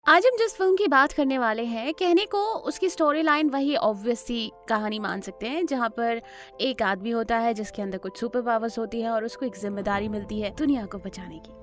आज हम जिस फिल्म की बात करने वाले हैं, कहने को उसकी स्टोरी लाइन वही ऑब्वियस सी कहानी मान सकते हैं, जहाँ पर एक आदमी होता है जिसके अंदर कुछ सुपर पावर्स होती है और उसको एक जिम्मेदारी मिलती है दुनिया को बचाने की।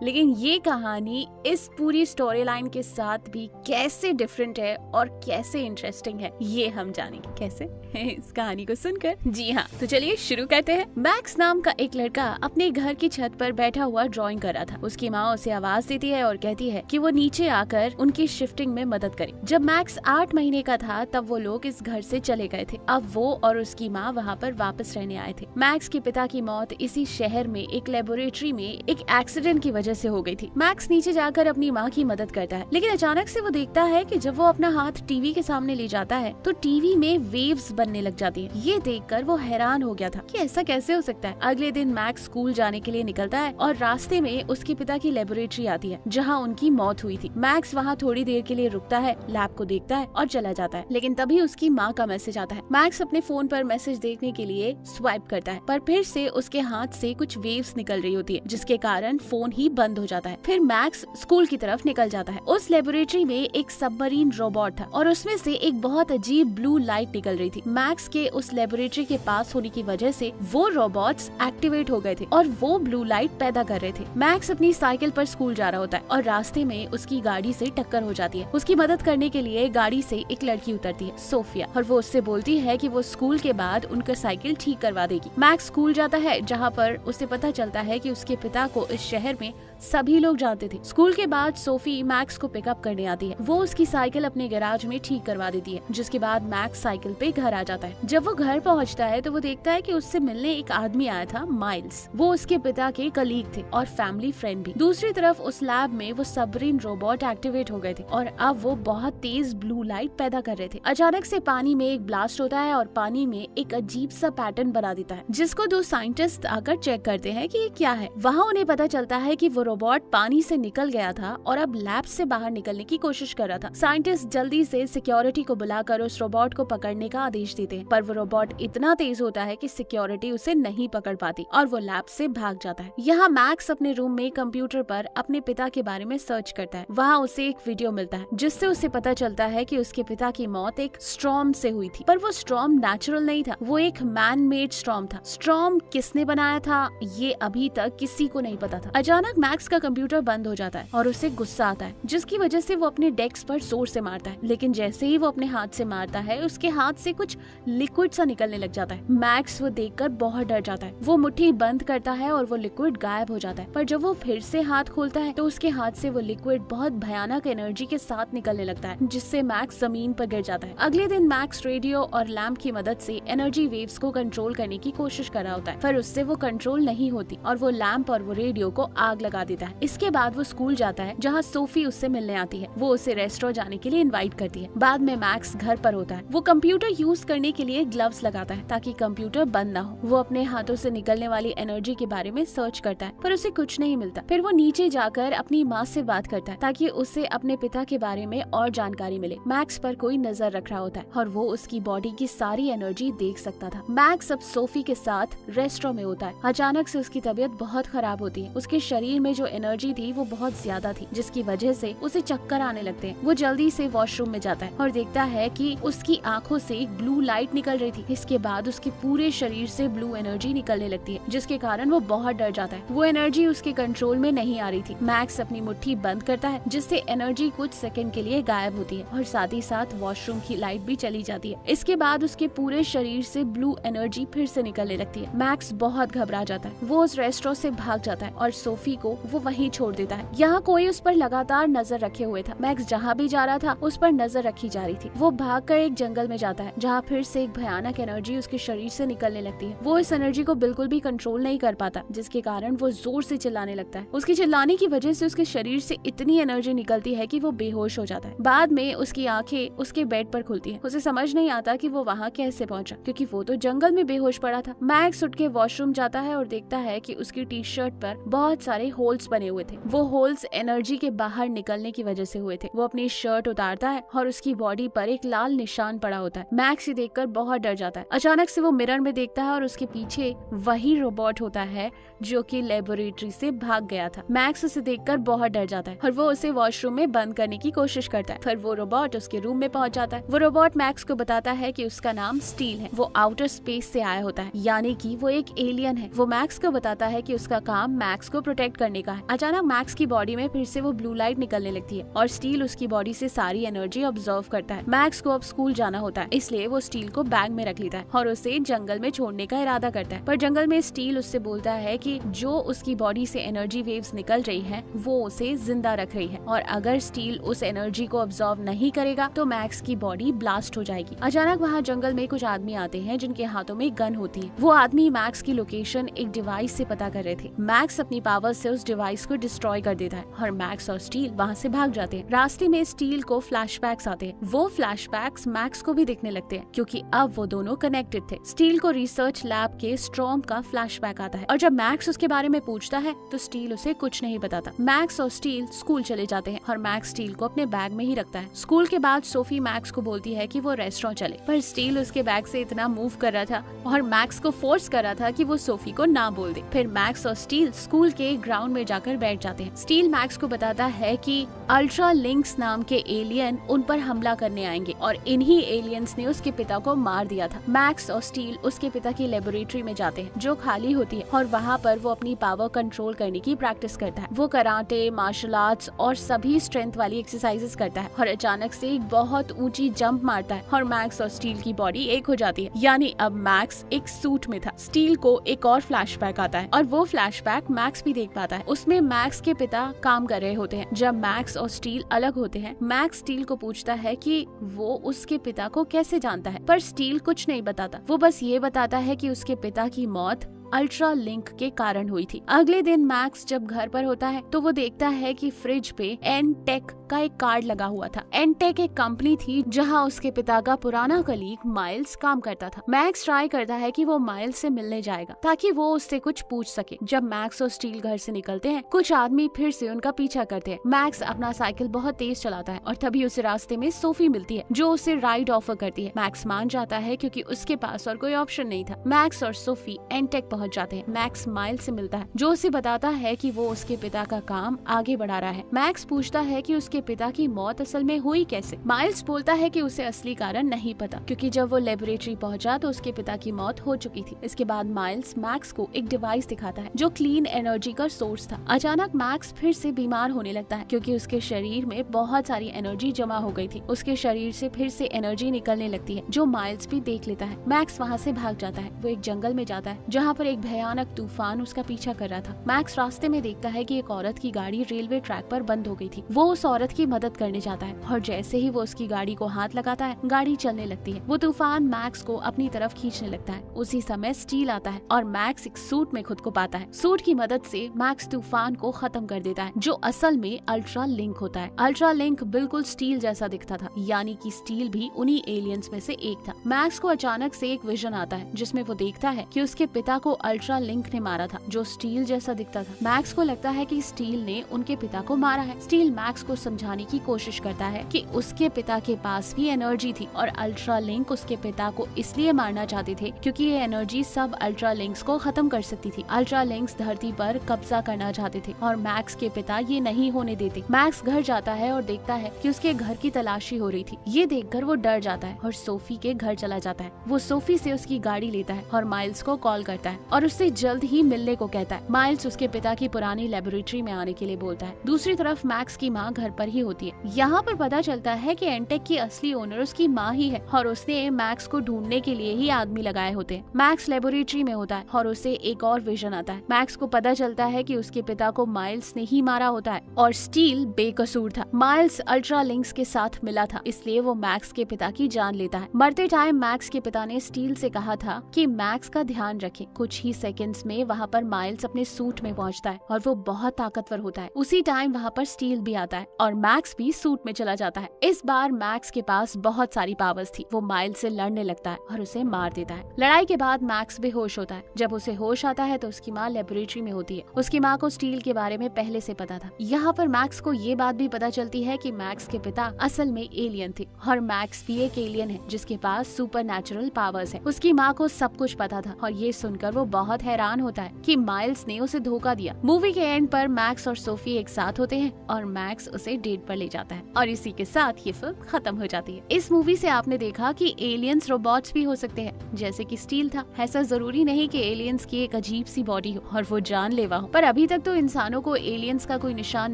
लेकिन ये कहानी इस पूरी स्टोरी लाइन के साथ भी कैसे डिफरेंट है और कैसे इंटरेस्टिंग है, ये हम जानेंगे कैसे इस कहानी को सुनकर। जी हाँ, तो चलिए शुरू करते हैं। मैक्स नाम का एक लड़का अपने घर की छत पर बैठा हुआ ड्राइंग कर रहा था। उसकी माँ उसे आवाज देती है और कहती है कि वो नीचे आकर उनकी शिफ्टिंग में मदद करे। जब मैक्स 8 महीने का था तब वो लोग इस घर से चले गए थे। अब वो और उसकी माँ वहाँ पर वापस रहने आए थे। मैक्स के पिता की मौत इसी शहर में एक लेबोरेटरी में एक एक्सीडेंट की वजह से हो गई थी। मैक्स नीचे जाकर अपनी माँ की मदद करता है, लेकिन अचानक से वो देखता है कि जब वो अपना हाथ टीवी के सामने ले जाता है तो टीवी में वेव्स बनने लग जाती है। ये देखकर वो हैरान हो गया था कि ऐसा कैसे हो सकता है। अगले दिन मैक्स स्कूल जाने के लिए निकलता है और रास्ते में उसके पिता की लेबोरेटरी आती है जहाँ उनकी मौत हुई थी। मैक्स वहाँ थोड़ी देर के लिए रुकता है, लैब को देखता है और चला जाता है। लेकिन तभी उसकी माँ का मैसेज आता है। मैक्स अपने फोन पर मैसेज देखने के लिए स्वाइप करता है, पर फिर से उसके हाथ से कुछ वेव्स निकल रही होती है, जिसके कारण फोन ही बंद हो जाता है। फिर मैक्स स्कूल की तरफ निकल जाता है। उस लेबोरेटरी में एक सबमरीन रोबोट था और उसमें से एक बहुत अजीब ब्लू लाइट निकल रही थी। मैक्स के उस लेबोरेटरी के पास होने की वजह से वो रोबोट्स एक्टिवेट हो गए थे और वो ब्लू लाइट पैदा कर रहे थे। मैक्स अपनी साइकिल पर स्कूल जा रहा होता है और रास्ते में उसकी गाड़ी से टक्कर हो जाती है। उसकी मदद करने के लिए गाड़ी से एक लड़की उतरती है, सोफिया, और वो उससे बोलती है कि वो स्कूल के बाद उनका साइकिल ठीक करवा देगी। मैक्स स्कूल जाता है जहाँ पर उसे पता चलता है कि उसके पिता को इस शहर में सभी लोग जानते थे। स्कूल के बाद सोफी मैक्स को पिकअप करने आती है। वो उसकी साइकिल अपने गैराज में ठीक करवा देती है, जिसके बाद मैक्स साइकिल पे घर आ जाता है। जब वो घर पहुंचता है तो वो देखता है कि उससे मिलने एक आदमी आया था, माइल्स। वो उसके पिता के कलीग थे और फैमिली फ्रेंड भी। दूसरी तरफ उस लैब में वो सबमरीन रोबोट एक्टिवेट हो गए थे और अब वो बहुत तेज ब्लू लाइट पैदा कर रहे थे। अचानक से पानी में एक ब्लास्ट होता है और पानी में एक अजीब सा पैटर्न बना देता है, जिसको 2 साइंटिस्ट आकर चेक करते हैं कि ये क्या है। वहाँ उन्हें पता चलता है कि वो रोबोट पानी से निकल गया था और अब लैब से बाहर निकलने की कोशिश कर रहा था। साइंटिस्ट जल्दी से सिक्योरिटी को बुलाकर उस रोबोट को पकड़ने का आदेश देते हैं, पर वो रोबोट इतना तेज होता है कि सिक्योरिटी उसे नहीं पकड़ पाती और वो लैब से भाग जाता है। यहाँ मैक्स अपने रूम में कंप्यूटर पर अपने पिता के बारे में सर्च करता है। वहाँ उसे एक वीडियो मिलता है जिससे उसे पता चलता है कि उसके पिता की मौत एक स्टॉर्म से हुई थी, पर वो स्टॉर्म नेचुरल नहीं था, वो एक मैन मेड स्टॉर्म था। स्टॉर्म किसने बनाया था ये अभी तक किसी को नहीं पता था। अचानक मैक्स का कंप्यूटर बंद हो जाता है और उसे गुस्सा आता है, जिसकी वजह से वो अपने डेस्क पर जोर से मारता है। लेकिन जैसे ही वो अपने हाथ से मारता है उसके हाथ से कुछ लिक्विड सा निकलने लग जाता है। मैक्स वो देखकर बहुत डर जाता है। वो मुट्ठी बंद करता है और वो लिक्विड गायब हो जाता है, पर जब वो फिर से हाथ खोलता है तो उसके हाथ से वो लिक्विड बहुत भयानक एनर्जी के साथ निकलने लगता है, जिससे मैक्स जमीन पर गिर जाता है। अगले दिन मैक्स रेडियो और लैंप की मदद से एनर्जी वेव्स को कंट्रोल करने की कोशिश कर रहा होता है, पर उससे वो कंट्रोल नहीं होती और वो लैंप और वो रेडियो को आग लगा देता है। इसके बाद वो स्कूल जाता है जहाँ सोफी उससे मिलने आती है। वो उसे रेस्टोरेंट जाने के लिए इनवाइट करती है। बाद में मैक्स घर पर होता है। वो कंप्यूटर यूज करने के लिए ग्लव्स लगाता है ताकि कंप्यूटर बंद ना हो। वो अपने हाथों से निकलने वाली एनर्जी के बारे में सर्च करता है, पर उसे कुछ नहीं मिलता। फिर वो नीचे जाकर अपनी माँ से बात करता है ताकि उसे अपने पिता के बारे में और जानकारी मिले। मैक्स पर कोई नजर रख रहा होता है और वो उसकी बॉडी की सारी एनर्जी देख सकता था। मैक्स अब सोफी के साथ रेस्टोरेंट में होता है। अचानक से उसकी तबीयत बहुत खराब होती है। उसके शरीर में जो एनर्जी थी वो बहुत ज्यादा थी, जिसकी वजह से उसे चक्कर आने लगते हैं। वो जल्दी से वॉशरूम में जाता है और देखता है कि उसकी आंखों से एक ब्लू लाइट निकल रही थी। इसके बाद उसके पूरे शरीर से ब्लू एनर्जी निकलने लगती है, जिसके कारण वो बहुत डर जाता है। वो एनर्जी उसके कंट्रोल में नहीं आ रही थी। मैक्स अपनी मुट्ठी बंद करता है, जिससे एनर्जी कुछ सेकंड के लिए गायब होती है और साथ ही साथ वॉशरूम की लाइट भी चली जाती है। इसके बाद उसके पूरे शरीर से ब्लू एनर्जी फिर से निकलने लगती है। मैक्स बहुत घबरा जाता है। वो उस रेस्टोरेंट से भाग जाता है और सोफी को वो वहीं छोड़ देता है। यहाँ कोई उस पर लगातार नजर रखे हुए था। मैक्स जहाँ भी जा रहा था उस पर नजर रखी जा रही थी। वो भागकर एक जंगल में जाता है जहाँ फिर से एक भयानक एनर्जी उसके शरीर से निकलने लगती है। वो इस एनर्जी को बिल्कुल भी कंट्रोल नहीं कर पाता, जिसके कारण वो जोर से चिल्लाने लगता है। उसकी चिल्लाने की वजह से उसके शरीर से इतनी एनर्जी निकलती है कि वो बेहोश हो जाता है। बाद में उसकी आंखें उसके बेड पर खुलती है। उसे समझ नहीं आता कि वो वहाँ कैसे पहुंचा, क्योंकि वो तो जंगल में बेहोश पड़ा था। मैक्स उठ के वॉशरूम जाता है और देखता है कि उसकी टी शर्ट पर बहुत सारे होल होल्स बने हुए थे। वो होल्स एनर्जी के बाहर निकलने की वजह से हुए थे। वो अपनी शर्ट उतारता है और उसकी बॉडी पर एक लाल निशान पड़ा होता है। मैक्स ये देखकर बहुत डर जाता है। अचानक से वो मिरर में देखता है और उसके पीछे वही रोबोट होता है जो कि लेबोरेटरी से भाग गया था। मैक्स उसे देखकर बहुत डर जाता है और वो उसे वॉशरूम में बंद करने की कोशिश करता है। फिर वो रोबोट उसके रूम में पहुंच जाता है। वो रोबोट मैक्स को बताता है कि उसका नाम स्टील है। वो आउटर स्पेस से आया होता है, यानी कि वो एक एलियन है। वो मैक्स को बताता है कि उसका काम मैक्स को प्रोटेक्ट करने का है। अचानक मैक्स की बॉडी में फिर से वो ब्लू लाइट निकलने लगती है और स्टील उसकी बॉडी से सारी एनर्जी ऑब्जर्व करता है। मैक्स को अब स्कूल जाना होता है, इसलिए वो स्टील को बैग में रख लेता है और उसे जंगल में छोड़ने का इरादा करता है। पर जंगल में स्टील उससे बोलता है कि जो उसकी बॉडी से एनर्जी वेव्स निकल रही है वो उसे जिंदा रख रही है और अगर स्टील उस एनर्जी को ऑब्जर्व नहीं करेगा तो मैक्स की बॉडी ब्लास्ट हो जाएगी। अचानक वहाँ जंगल में कुछ आदमी आते हैं जिनके हाथों में गन होती है। वो आदमी मैक्स की लोकेशन एक डिवाइस से पता कर रहे थे। मैक्स अपनी पावर से उस डिवाइस को डिस्ट्रॉय कर देता है और मैक्स और स्टील वहाँ से भाग जाते हैं। रास्ते में स्टील को फ्लैशबैक्स आते हैं। वो फ्लैशबैक्स मैक्स को भी दिखने लगते हैं क्योंकि अब वो दोनों कनेक्टेड थे। स्टील को रिसर्च लैब के स्टॉर्म का फ्लैशबैक आता है और जब मैक्स उसके बारे में पूछता है तो स्टील उसे कुछ नहीं बताता। मैक्स और स्टील स्कूल चले जाते हैं और मैक्स स्टील को अपने बैग में ही रखता है। स्कूल के बाद सोफी मैक्स को बोलती है कि वो रेस्टोरेंट चले, पर स्टील उसके बैग से इतना मूव कर रहा था और मैक्स को फोर्स कर रहा था कि वो सोफी को ना बोल दे। फिर मैक्स और स्टील स्कूल के ग्राउंड में जाकर बैठ जाते हैं। स्टील मैक्स को बताता है कि अल्ट्रा लिंक्स नाम के एलियन उन पर हमला करने आएंगे और इन्हीं एलियंस ने उसके पिता को मार दिया था। मैक्स और स्टील उसके पिता की लेबोरेटरी में जाते हैं जो खाली होती है और वहाँ पर वो अपनी पावर कंट्रोल करने की प्रैक्टिस करता है। वो कराटे, मार्शल आर्ट्स और सभी स्ट्रेंथ वाली एक्सरसाइजेस करता है और अचानक से एक बहुत ऊंची जंप मारता है और मैक्स और स्टील की बॉडी एक हो जाती है, यानी अब मैक्स एक सूट में था। स्टील को एक और फ्लैशबैक आता है और वो फ्लैशबैक मैक्स भी देख पाता है। उसमें मैक्स के पिता काम कर रहे होते हैं। जब मैक्स और स्टील अलग होते हैं, मैक्स स्टील को पूछता है कि वो उसके पिता को कैसे जानता है, पर स्टील कुछ नहीं बताता। वो बस ये बताता है कि उसके पिता की मौत अल्ट्रा लिंक के कारण हुई थी। अगले दिन मैक्स जब घर पर होता है तो वो देखता है कि फ्रिज पे एनटेक का एक कार्ड लगा हुआ था। एनटेक एक कंपनी थी जहां उसके पिता का पुराना कलीग माइल्स काम करता था। मैक्स ट्राई करता है कि वो माइल्स से मिलने जाएगा ताकि वो उससे कुछ पूछ सके। जब मैक्स और स्टील घर से निकलते हैं, कुछ आदमी फिर से उनका पीछा करते हैं। मैक्स अपना साइकिल बहुत तेज चलाता है और तभी उसे रास्ते में सोफी मिलती है जो उसे राइड ऑफर करती है। मैक्स मान जाता है क्योंकि उसके पास और कोई ऑप्शन नहीं था। मैक्स और सोफी एनटेक पहुंच जाते हैं। मैक्स माइल्स से मिलता है जो उसे बताता है कि वो उसके पिता का काम आगे बढ़ा रहा है। मैक्स पूछता है कि उसके पिता की मौत असल में हुई कैसे। माइल्स बोलता है कि उसे असली कारण नहीं पता क्योंकि जब वो लेबोरेटरी पहुंचा तो उसके पिता की मौत हो चुकी थी। इसके बाद माइल्स मैक्स को एक डिवाइस दिखाता है जो क्लीन एनर्जी का सोर्स था। अचानक मैक्स फिर से बीमार होने लगता है क्योंकि उसके शरीर में बहुत सारी एनर्जी जमा हो गई थी। उसके शरीर से फिर से एनर्जी निकलने लगती है जो माइल्स भी देख लेता है। मैक्स वहाँ से भाग जाता है। वो एक जंगल में जाता है जहाँ पर एक भयानक तूफान उसका पीछा कर रहा था। मैक्स रास्ते में देखता है कि एक औरत की गाड़ी रेलवे ट्रैक पर बंद हो गई थी। वो उस औरत की मदद करने जाता है और जैसे ही वो उसकी गाड़ी को हाथ लगाता है, गाड़ी चलने लगती है। वो तूफान मैक्स को अपनी तरफ खींचने लगता है। उसी समय स्टील आता है और मैक्स एक सूट में खुद को पाता है। सूट की मदद से मैक्स तूफान को खत्म कर देता है जो असल में अल्ट्रा लिंक होता है। अल्ट्रा लिंक बिल्कुल स्टील जैसा दिखता था, यानी कि स्टील भी उन्हीं एलियंस में से एक था। मैक्स को अचानक से एक विजन आता है जिसमें वो देखता है कि उसके पिता को अल्ट्रा लिंक ने मारा था जो स्टील जैसा दिखता था। मैक्स को लगता है कि स्टील ने उनके पिता को मारा है। स्टील मैक्स को समझाने की कोशिश करता है कि उसके पिता के पास भी एनर्जी थी और अल्ट्रा लिंक उसके पिता को इसलिए मारना चाहते थे क्योंकि ये एनर्जी सब अल्ट्रा लिंक्स को खत्म कर सकती थी। अल्ट्रा लिंक्स धरती पर कब्जा करना चाहते थे और मैक्स के पिता ये नहीं होने देते। मैक्स घर जाता है और देखता है कि उसके घर की तलाशी हो रही थी। ये देखकर वो डर जाता है और सोफी के घर चला जाता है। वो सोफी से उसकी गाड़ी लेता है और माइल्स को कॉल करता है और उससे जल्द ही मिलने को कहता है। माइल्स उसके पिता की पुरानी लेबोरेटरी में आने के लिए बोलता है। दूसरी तरफ मैक्स की माँ घर पर ही होती है। यहाँ पर पता चलता है कि एनटेक की असली ओनर उसकी माँ ही है और उसने मैक्स को ढूंढने के लिए ही आदमी लगाए होते हैं। मैक्स लेबोरेटरी में होता है और उसे एक और विजन आता है। मैक्स को पता चलता है कि उसके पिता को माइल्स ने ही मारा होता है और स्टील बेकसूर था। माइल्स अल्ट्रा लिंक्स के साथ मिला था, इसलिए वो मैक्स के पिता की जान लेता है। मरते टाइम मैक्स के पिता ने स्टील से कहा था कि मैक्स का ध्यान रखे। कुछ ही सेकंड्स में वहाँ पर माइल्स अपने सूट में पहुँचता है और वो बहुत ताकतवर होता है। उसी टाइम वहाँ पर स्टील भी आता है और और मैक्स भी सूट में चला जाता है। इस बार मैक्स के पास बहुत सारी पावर्स थी। वो माइल्स से लड़ने लगता है और उसे मार देता है। लड़ाई के बाद मैक्स बेहोश होता है। जब उसे होश आता है तो उसकी माँ लेबोरेटरी में होती है। उसकी माँ को स्टील के बारे में पहले से पता था। यहाँ पर मैक्स को ये बात भी पता चलती है कि मैक्स के पिता असल में एलियन थे और मैक्स भी एक एलियन है जिसके पास सुपर नेचुरल पावर्स है। उसकी माँ को सब कुछ पता था और ये सुनकर वो बहुत हैरान होता है कि माइल्स ने उसे धोखा दिया। मूवी के एंड पर मैक्स और सोफी एक साथ होते हैं और मैक्स उसे डेट पर ले जाता है और इसी के साथ ये फिल्म खत्म हो जाती है। इस मूवी से आपने देखा कि एलियंस रोबोट्स भी हो सकते हैं जैसे कि स्टील था। ऐसा जरूरी नहीं कि एलियंस की एक अजीब सी बॉडी हो और वो जानलेवा हो, पर अभी तक तो इंसानों को एलियंस का कोई निशान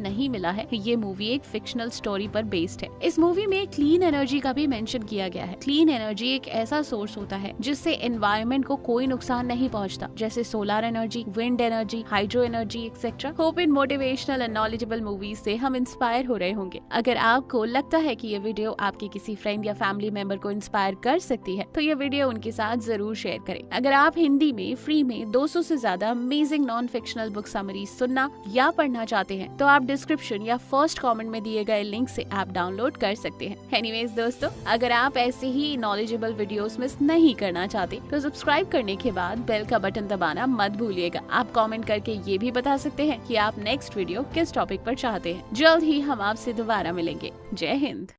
नहीं मिला है। ये मूवी एक फिक्शनल स्टोरी पर बेस्ड है। इस मूवी में क्लीन एनर्जी का भी मेंशन किया गया है। क्लीन एनर्जी एक ऐसा सोर्स होता है जिससे एनवायरनमेंट को कोई नुकसान नहीं पहुंचता, जैसे solar energy, wind energy, hydro energy etcetera. Hope in motivational and knowledgeable movies से हम इंस्पायर हो रहे होंगे। अगर आपको लगता है कि ये वीडियो आपके किसी फ्रेंड या फैमिली मेंबर को इंस्पायर कर सकती है तो ये वीडियो उनके साथ जरूर शेयर करें। अगर आप हिंदी में फ्री में 200 से ज्यादा amazing non fictional book summaries सुनना या पढ़ना चाहते हैं तो आप डिस्क्रिप्शन या फर्स्ट कमेंट में दिए गए लिंक से ऐप डाउनलोड कर सकते हैं। एनीवेज दोस्तों, अगर आप ऐसे ही नॉलेजेबल वीडियोस मिस नहीं करना चाहते तो सब्सक्राइब करने के बाद बेल का बटन दबाना मत भूलिएगा। आप कमेंट करके ये भी बता सकते हैं कि आप नेक्स्ट वीडियो किस टॉपिक पर चाहते हैं। जल्द ही हम आपसे दोबारा मिलेंगे। जय हिंद।